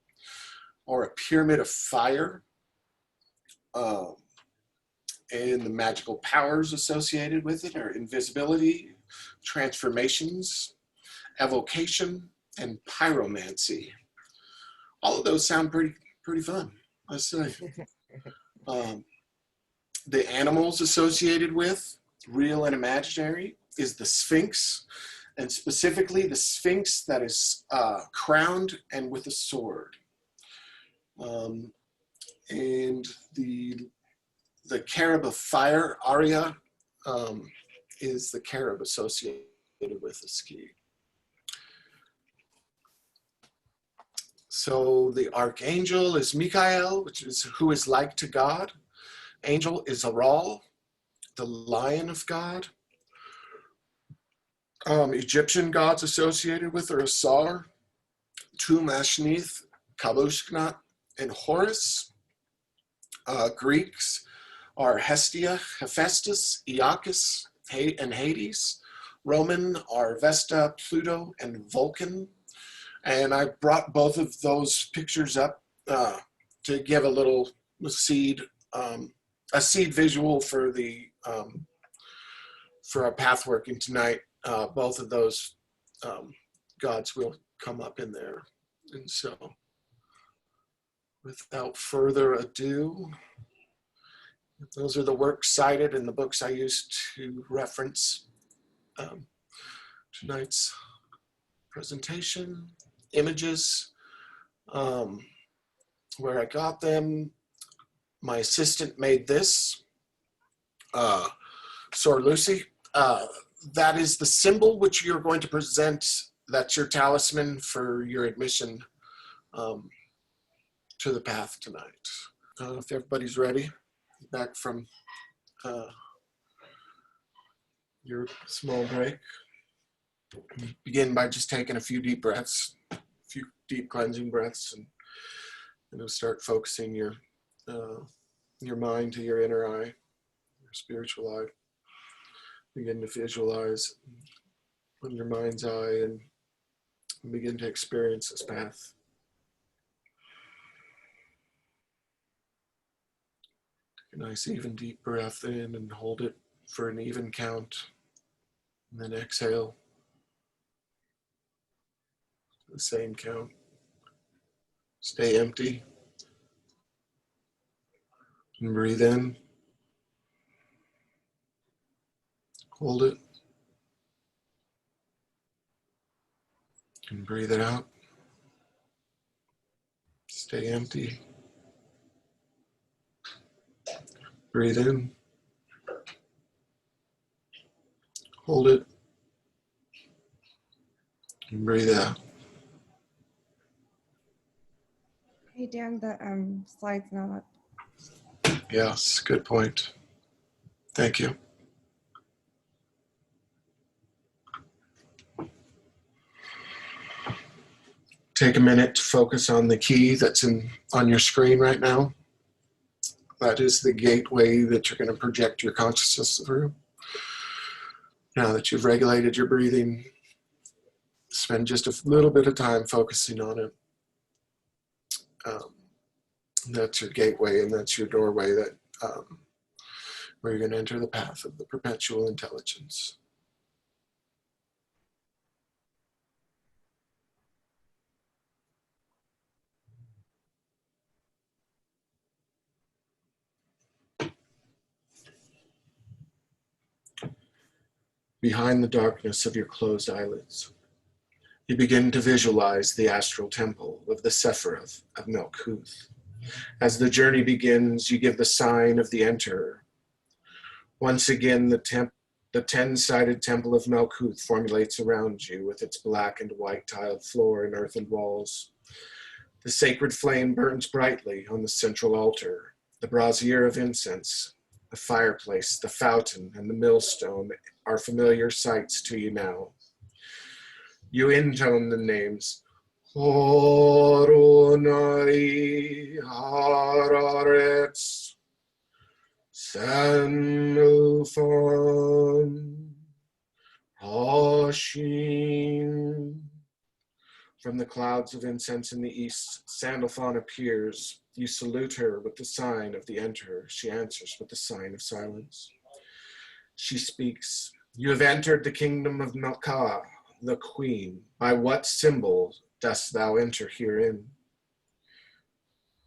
[SPEAKER 1] or a pyramid of fire, and the magical powers associated with it are invisibility, transformations, evocation, and pyromancy. All of those sound pretty fun, I say. The animals associated with, real and imaginary, is the Sphinx, and specifically the Sphinx that is crowned and with a sword. And the Carib of fire, Arya, is the Carib associated with the ski. So the archangel is Michael, who is like to God. Angel is Aral, the lion of God. Egyptian gods associated with are Asar, Tum-Ashnith, Kalushknat, and Horus. Greeks are Hestia, Hephaestus, Iacchus, and Hades. Roman are Vesta, Pluto, and Vulcan. And I brought both of those pictures up to give a little seed visual for for our pathworking tonight. Both of those God's will come up in there. And so, without further ado, those are the works cited in the books I used to reference tonight's presentation. Images, where I got them. My assistant made this, Sor Lucy. That is the symbol which you're going to present. That's your talisman for your admission to the path tonight. If everybody's ready, back from your small break, begin by just taking a few deep breaths, a few deep cleansing breaths, and you'll start focusing your mind to your inner eye, your spiritual eye. Begin to visualize in your mind's eye and begin to experience this path. Take a nice even deep breath in and hold it for an even count. And then exhale. The same count. Stay empty. And breathe in. Hold it. And breathe it out. Stay empty. Breathe in. Hold it. And breathe out.
[SPEAKER 2] Hey Dan, the slide's not up.
[SPEAKER 1] Yes, good point. Thank you. Take a minute to focus on the key that's on your screen right now. That is the gateway that you're going to project your consciousness through. Now that you've regulated your breathing, spend just a little bit of time focusing on it. That's your gateway, and that's your doorway that where you're going to enter the path of the perpetual intelligence. Behind the darkness of your closed eyelids, you begin to visualize the astral temple of the Sephiroth of Malkuth. As the journey begins, you give the sign of the Enterer. Once again, the 10-sided temple of Malkuth formulates around you with its black and white tiled floor and earthen walls. The sacred flame burns brightly on the central altar. The brazier of incense, the fireplace, the fountain, and the millstone are familiar sights to you now. You intone the names Horunai Hararetz Sandalphon Hashin. From the clouds of incense in the east, Sandalphon appears. You salute her with the sign of the Enterer. She answers with the sign of silence. She speaks. You have entered the kingdom of Melka, the queen. By what symbol dost thou enter herein?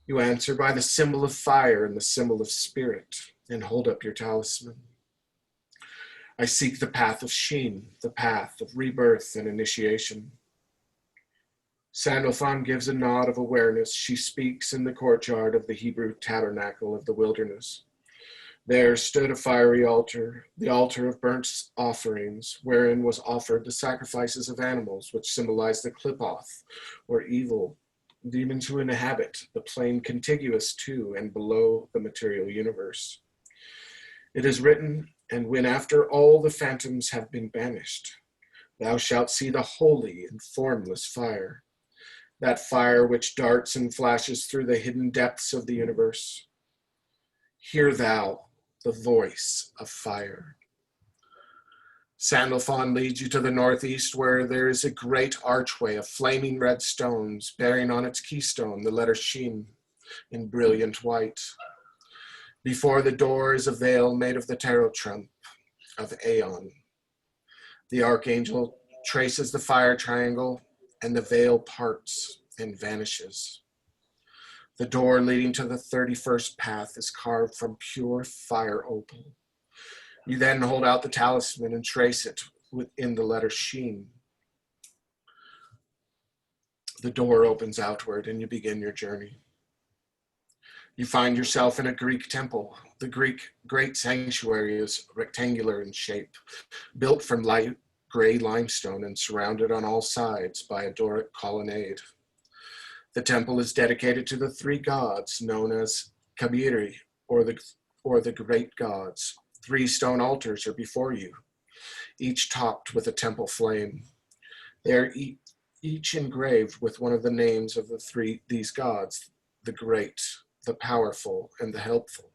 [SPEAKER 1] You answer, by the symbol of fire and the symbol of spirit, and hold up your talisman. I seek the path of Shin, the path of rebirth and initiation. Sandalphon gives a nod of awareness. She speaks in the courtyard of the Hebrew tabernacle of the wilderness. There stood a fiery altar, the altar of burnt offerings, wherein was offered the sacrifices of animals, which symbolized the Qliphoth, or evil demons who inhabit the plane contiguous to and below the material universe. It is written, and when after all the phantoms have been banished, thou shalt see the holy and formless fire, that fire which darts and flashes through the hidden depths of the universe. Hear thou the voice of fire. Sandalphon leads you to the northeast, where there is a great archway of flaming red stones bearing on its keystone the letter Shin in brilliant white. Before the door is a veil made of the tarot trump of Aeon. The archangel traces the fire triangle, and the veil parts and vanishes. The door leading to the 31st path is carved from pure fire opal. You then hold out the talisman and trace it within the letter Shin. The door opens outward and you begin your journey. You find yourself in a Greek temple. The great sanctuary is rectangular in shape, built from light gray limestone and surrounded on all sides by a Doric colonnade. The temple is dedicated to the three gods known as Kabiri, or the great gods. 3 stone altars are before you, each topped with a temple flame. They are each engraved with one of the names of these gods, the great, the powerful, and the helpful.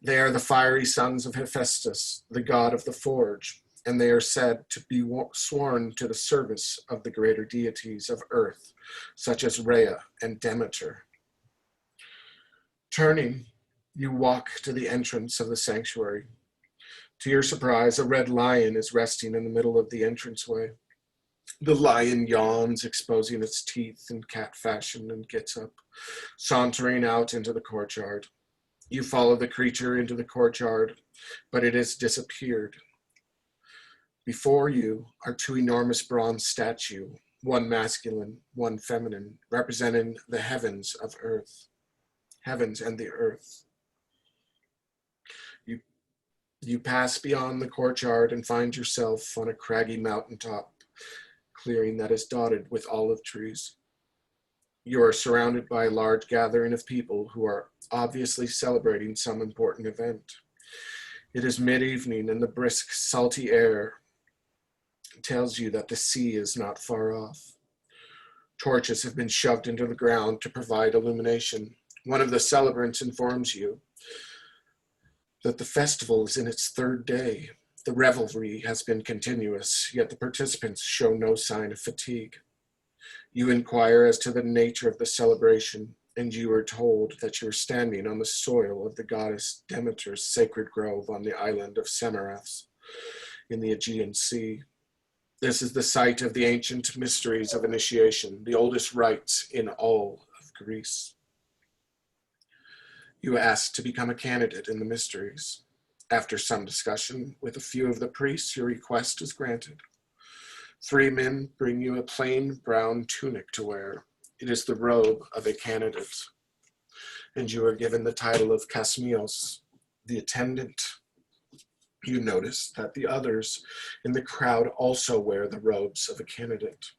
[SPEAKER 1] They are the fiery sons of Hephaestus, the god of the forge, and they are said to be sworn to the service of the greater deities of earth, such as Rhea and Demeter. Turning, you walk to the entrance of the sanctuary. To your surprise, a red lion is resting in the middle of the entranceway. The lion yawns, exposing its teeth in cat fashion, and gets up, sauntering out into the courtyard. You follow the creature into the courtyard, but it has disappeared. Before you are 2 enormous bronze statues, one masculine, one feminine, representing the heavens and the earth. You pass beyond the courtyard and find yourself on a craggy mountaintop clearing that is dotted with olive trees. You are surrounded by a large gathering of people who are obviously celebrating some important event. It is mid-evening and the brisk, salty air tells you that the sea is not far off. Torches have been shoved into the ground to provide illumination. One of the celebrants informs you that the festival is in its 3rd day. The revelry has been continuous, yet the participants show no sign of fatigue. You inquire as to the nature of the celebration, and you are told that you are standing on the soil of the goddess Demeter's sacred grove on the island of Semiramis in the Aegean Sea. This is the site of the ancient mysteries of initiation, the oldest rites in all of Greece. You ask to become a candidate in the mysteries. After some discussion with a few of the priests, your request is granted. 3 men bring you a plain brown tunic to wear. It is the robe of a candidate, and you are given the title of Kasmios, the attendant. You notice that the others in the crowd also wear the robes of a candidate.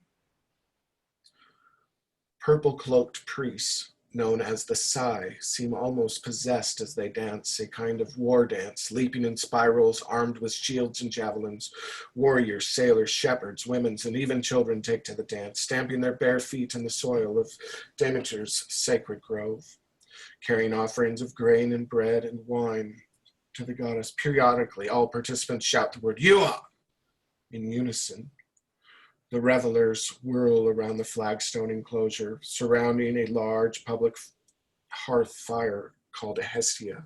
[SPEAKER 1] Purple-cloaked priests, known as the Sai, seem almost possessed as they dance, a kind of war dance, leaping in spirals, armed with shields and javelins. Warriors, sailors, shepherds, women, and even children take to the dance, stamping their bare feet in the soil of Demeter's sacred grove, carrying offerings of grain and bread and wine to the goddess. Periodically, all participants shout the word "Yua" in unison. The revelers whirl around the flagstone enclosure, surrounding a large public hearth fire called a Hestia.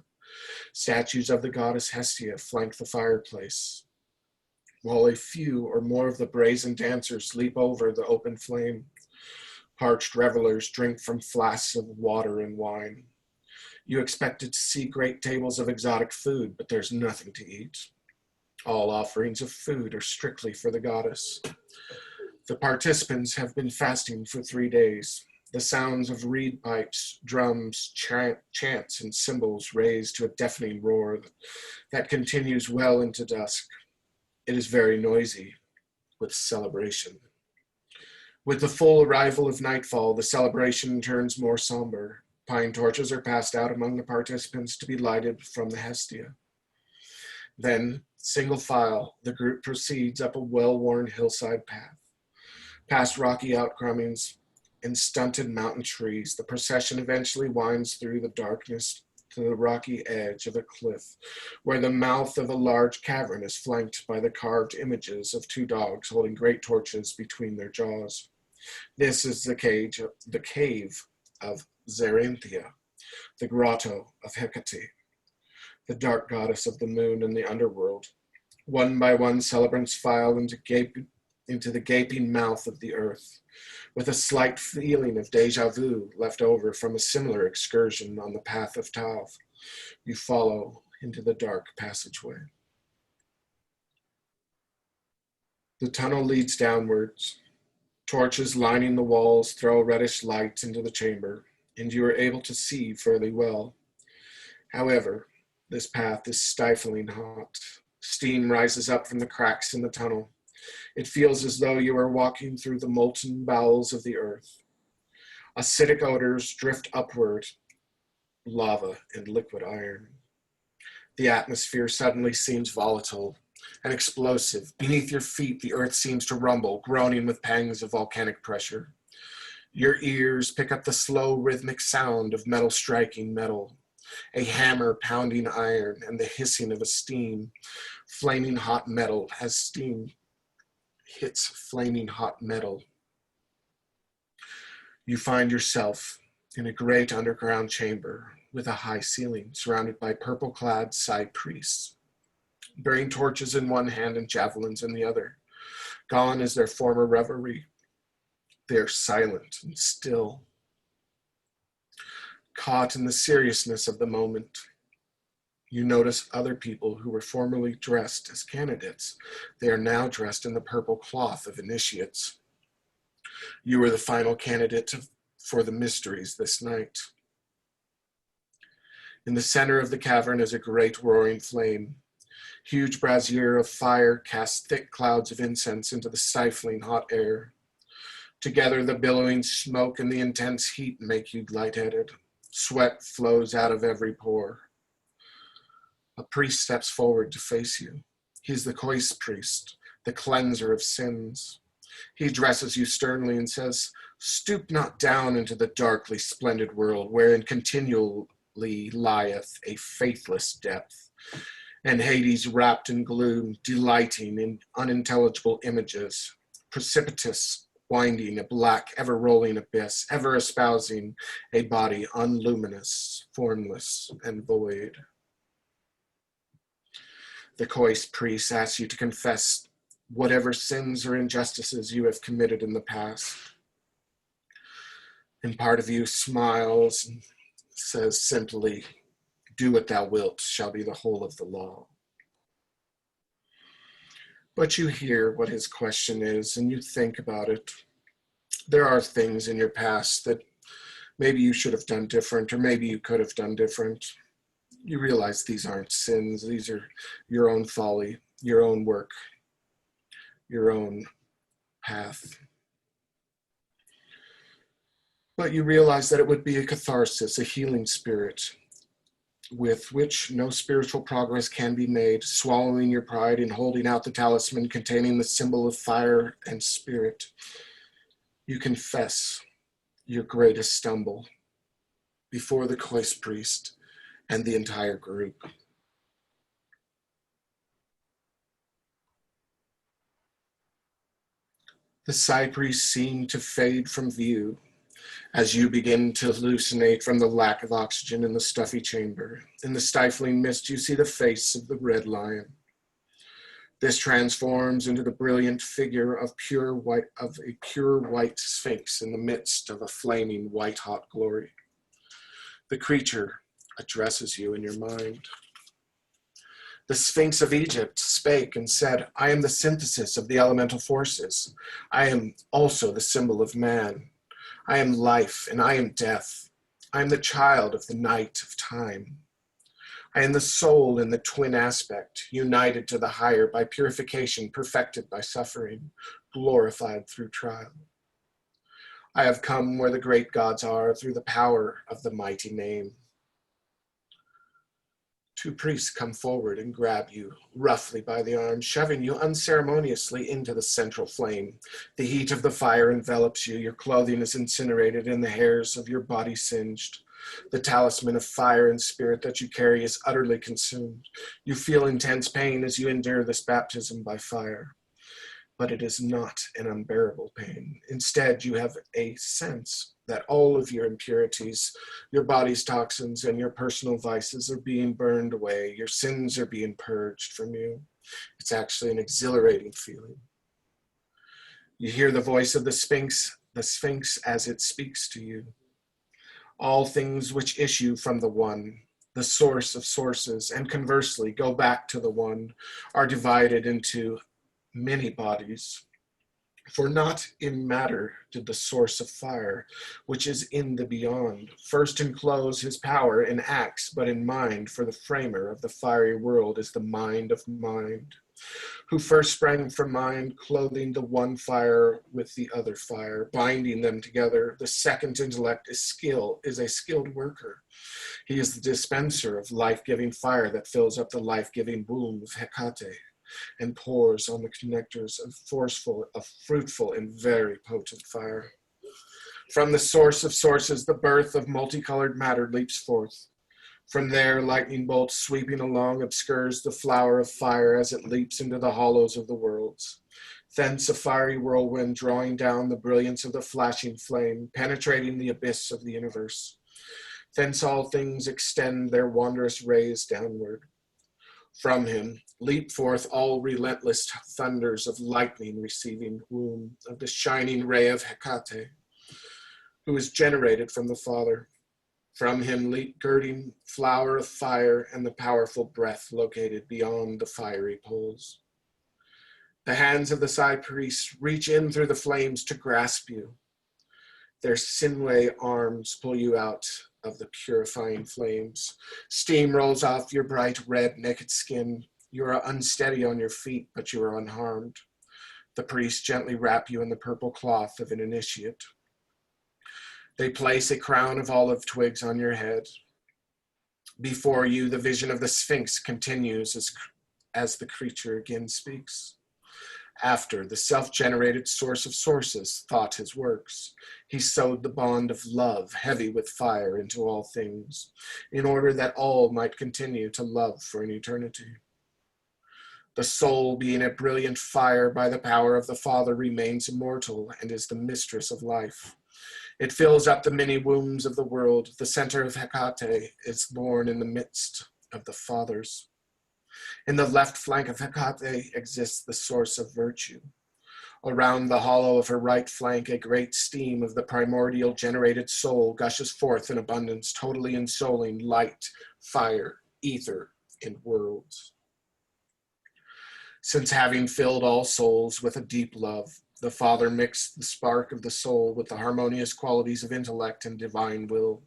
[SPEAKER 1] Statues of the goddess Hestia flank the fireplace, while a few or more of the brazen dancers leap over the open flame. Parched revelers drink from flasks of water and wine. You expected to see great tables of exotic food, but there's nothing to eat. All offerings of food are strictly for the goddess. The participants have been fasting for 3 days. The sounds of reed pipes, drums, chants, and cymbals raise to a deafening roar that continues well into dusk. It is very noisy with celebration. With the full arrival of nightfall, the celebration turns more somber. Pine torches are passed out among the participants to be lighted from the Hestia. Then, single file, the group proceeds up a well-worn hillside path. Past rocky outcroppings and stunted mountain trees, the procession eventually winds through the darkness to the rocky edge of a cliff, where the mouth of a large cavern is flanked by the carved images of 2 dogs holding great torches between their jaws. This is the cave of Zerinthia, the grotto of Hecate, the dark goddess of the moon and the underworld. One by one, celebrants file into into the gaping mouth of the earth, with a slight feeling of deja vu left over from a similar excursion on the path of Tav. You follow into the dark passageway. The tunnel leads downwards. Torches lining the walls throw a reddish light into the chamber, and you are able to see fairly well. However, this path is stifling hot. Steam rises up from the cracks in the tunnel. It feels as though you are walking through the molten bowels of the earth. Acidic odors drift upward, lava and liquid iron. The atmosphere suddenly seems volatile and explosive. Beneath your feet, the earth seems to rumble, groaning with pangs of volcanic pressure. Your ears pick up the slow, rhythmic sound of metal striking metal, a hammer pounding iron, and the hissing of a steam, flaming hot metal as steam hits flaming hot metal. You find yourself in a great underground chamber with a high ceiling, surrounded by purple-clad side priests, bearing torches in one hand and javelins in the other. Gone is their former revelry. They are silent and still. Caught in the seriousness of the moment, you notice other people who were formerly dressed as candidates. They are now dressed in the purple cloth of initiates. You are the final candidate for the mysteries this night. In the center of the cavern is a great roaring flame. Huge brazier of fire casts thick clouds of incense into the stifling hot air. Together, the billowing smoke and the intense heat make you lightheaded. Sweat flows out of every pore. A priest steps forward to face you. He's the Kois priest, the cleanser of sins. He addresses you sternly and says, "Stoop not down into the darkly splendid world, wherein continually lieth a faithless depth, and Hades wrapped in gloom, delighting in unintelligible images, precipitous, winding a black, ever-rolling abyss, ever espousing a body unluminous, formless, and void." The Kois priest asks you to confess whatever sins or injustices you have committed in the past. And part of you smiles and says simply, "Do what thou wilt shall be the whole of the law." But you hear what his question is and you think about it. There are things in your past that maybe you should have done different, or maybe you could have done different. You realize these aren't sins. These are your own folly, your own work, your own path. But you realize that it would be a catharsis, a healing spirit, with which no spiritual progress can be made, swallowing your pride and holding out the talisman containing the symbol of fire and spirit. You confess your greatest stumble before the Kois priest and the entire group. The side priests seem to fade from view as you begin to hallucinate from the lack of oxygen in the stuffy chamber. In the stifling mist, you see the face of the red lion. This transforms into the brilliant figure of a pure white sphinx in the midst of a flaming white-hot glory. The creature addresses you in your mind. The Sphinx of Egypt spake and said, "I am the synthesis of the elemental forces. I am also the symbol of man. I am life and I am death. I am the child of the night of time. I am the soul in the twin aspect, united to the higher by purification, perfected by suffering, glorified through trial. I have come where the great gods are through the power of the mighty name." Two priests come forward and grab you roughly by the arm, shoving you unceremoniously into the central flame. The heat of the fire envelops you. Your clothing is incinerated and the hairs of your body singed. The talisman of fire and spirit that you carry is utterly consumed. You feel intense pain as you endure this baptism by fire. But it is not an unbearable pain. Instead, you have a sense that all of your impurities, your body's toxins, and your personal vices are being burned away. Your sins are being purged from you. It's actually an exhilarating feeling. You hear the voice of the Sphinx as it speaks to you. All things which issue from the One, the source of sources, and conversely go back to the One, are divided into many bodies. For not in matter did the source of fire, which is in the beyond, first enclose his power in acts, but in mind, for the framer of the fiery world is the mind of mind, who first sprang from mind, clothing the one fire with the other fire, binding them together. The second intellect is a skilled worker. He is the dispenser of life-giving fire that fills up the life-giving womb of Hecate, and pours on the connectors of fruitful, and very potent fire. From the source of sources, the birth of multicolored matter leaps forth. From there, lightning bolts sweeping along obscures the flower of fire as it leaps into the hollows of the worlds. Thence a fiery whirlwind drawing down the brilliance of the flashing flame, penetrating the abyss of the universe. Thence all things extend their wondrous rays downward. From him leap forth all relentless thunders of lightning receiving womb of the shining ray of Hecate, who is generated from the Father. From him leap girding flower of fire and the powerful breath located beyond the fiery poles. The hands of the side priests reach in through the flames to grasp you. Their sinewy arms pull you out of the purifying flames. Steam rolls off your bright red naked skin. You are unsteady on your feet, but you are unharmed. The priests gently wrap you in the purple cloth of an initiate. They place a crown of olive twigs on your head. Before you, the vision of the Sphinx continues as the creature again speaks. After the self-generated source of sources thought his works, he sewed the bond of love heavy with fire into all things, in order that all might continue to love for an eternity. The soul, being a brilliant fire by the power of the Father, remains immortal and is the mistress of life. It fills up the many wombs of the world. The center of Hecate is born in the midst of the Fathers. In the left flank of Hecate exists the source of virtue. Around the hollow of her right flank, a great steam of the primordial generated soul gushes forth in abundance, totally ensouling light, fire, ether, and worlds. Since having filled all souls with a deep love, the Father mixed the spark of the soul with the harmonious qualities of intellect and divine will.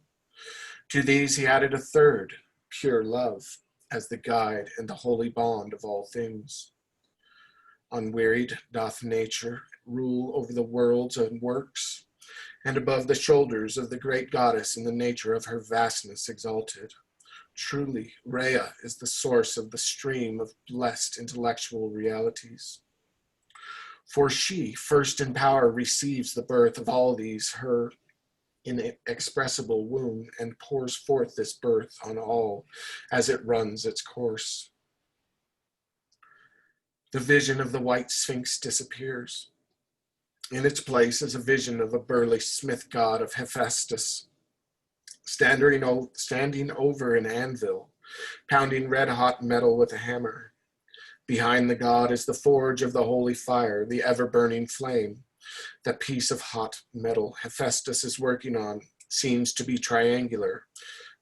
[SPEAKER 1] To these he added a third, pure love, as the guide and the holy bond of all things. Unwearied doth nature rule over the worlds and works, and above the shoulders of the great goddess in the nature of her vastness exalted. Truly, Rhea is the source of the stream of blessed intellectual realities. For she, first in power, receives the birth of all these, her inexpressible womb, and pours forth this birth on all as it runs its course. The vision of the white Sphinx disappears. In its place is a vision of a burly smith god of Hephaestus, standing over an anvil, pounding red-hot metal with a hammer. Behind the god is the forge of the holy fire, the ever-burning flame. The piece of hot metal Hephaestus is working on seems to be triangular.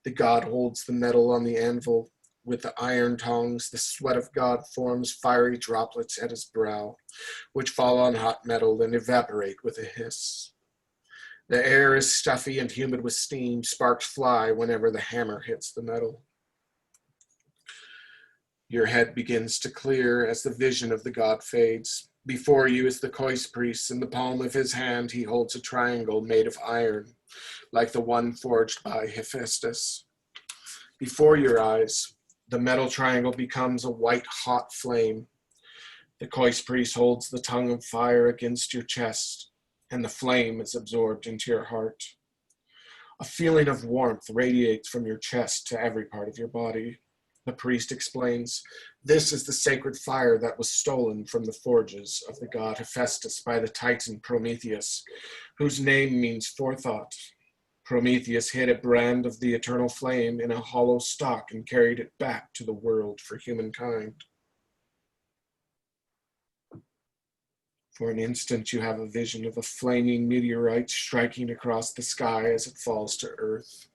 [SPEAKER 1] The god holds the metal on the anvil with the iron tongs. The sweat of God forms fiery droplets at his brow, which fall on hot metal and evaporate with a hiss. The air is stuffy and humid with steam. Sparks fly whenever the hammer hits the metal. Your head begins to clear as the vision of the god fades. Before you is the Khois priest. In the palm of his hand he holds a triangle made of iron, like the one forged by Hephaestus. Before your eyes, the metal triangle becomes a white hot flame. The Khois priest holds the tongue of fire against your chest, and the flame is absorbed into your heart. A feeling of warmth radiates from your chest to every part of your body. The priest explains, this is the sacred fire that was stolen from the forges of the god Hephaestus by the Titan Prometheus, whose name means forethought. Prometheus hid a brand of the eternal flame in a hollow stalk and carried it back to the world for humankind. For an instant, you have a vision of a flaming meteorite striking across the sky as it falls to Earth.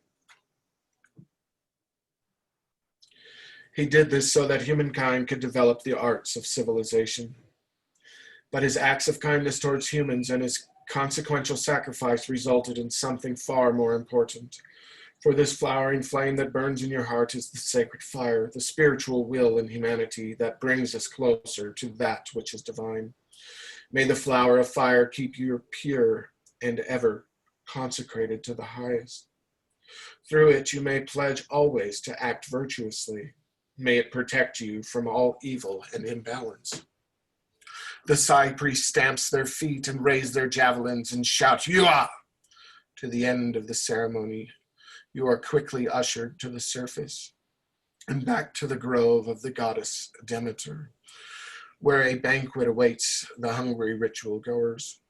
[SPEAKER 1] He did this so that humankind could develop the arts of civilization. But his acts of kindness towards humans and his consequential sacrifice resulted in something far more important. For this flowering flame that burns in your heart is the sacred fire, the spiritual will in humanity that brings us closer to that which is divine. May the flower of fire keep you pure and ever consecrated to the highest. Through it you may pledge always to act virtuously. May it protect you from all evil and imbalance. The Sai priest stamps their feet and raise their javelins and shout, "Yua!" To the end of the ceremony, you are quickly ushered to the surface and back to the grove of the goddess Demeter, where a banquet awaits the hungry ritual goers.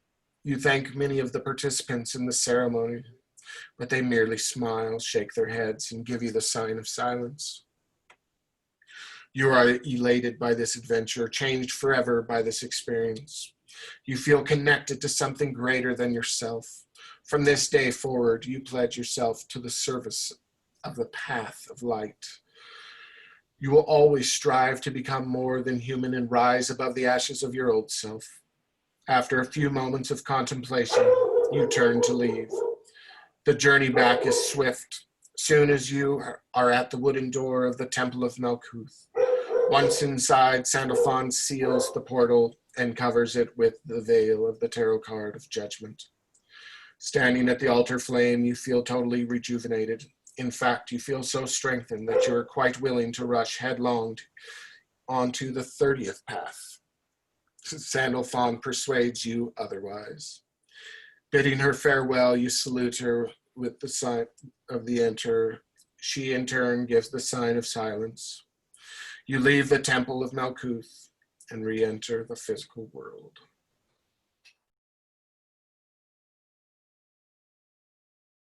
[SPEAKER 1] You thank many of the participants in the ceremony, but they merely smile, shake their heads, and give you the sign of silence. You are elated by this adventure, changed forever by this experience. You feel connected to something greater than yourself. From this day forward, you pledge yourself to the service of the path of light. You will always strive to become more than human and rise above the ashes of your old self. After a few moments of contemplation, you turn to leave. The journey back is swift. Soon as you are at the wooden door of the Temple of Malkuth. Once inside, Sandalphon seals the portal and covers it with the veil of the tarot card of Judgement. Standing at the altar flame, you feel totally rejuvenated. In fact, you feel so strengthened that you are quite willing to rush headlong onto the 30th path. Sandalphon persuades you otherwise. Bidding her farewell, you salute her with the sign of the enter. She in turn gives the sign of silence. You leave the Temple of Malkuth and re-enter the physical world.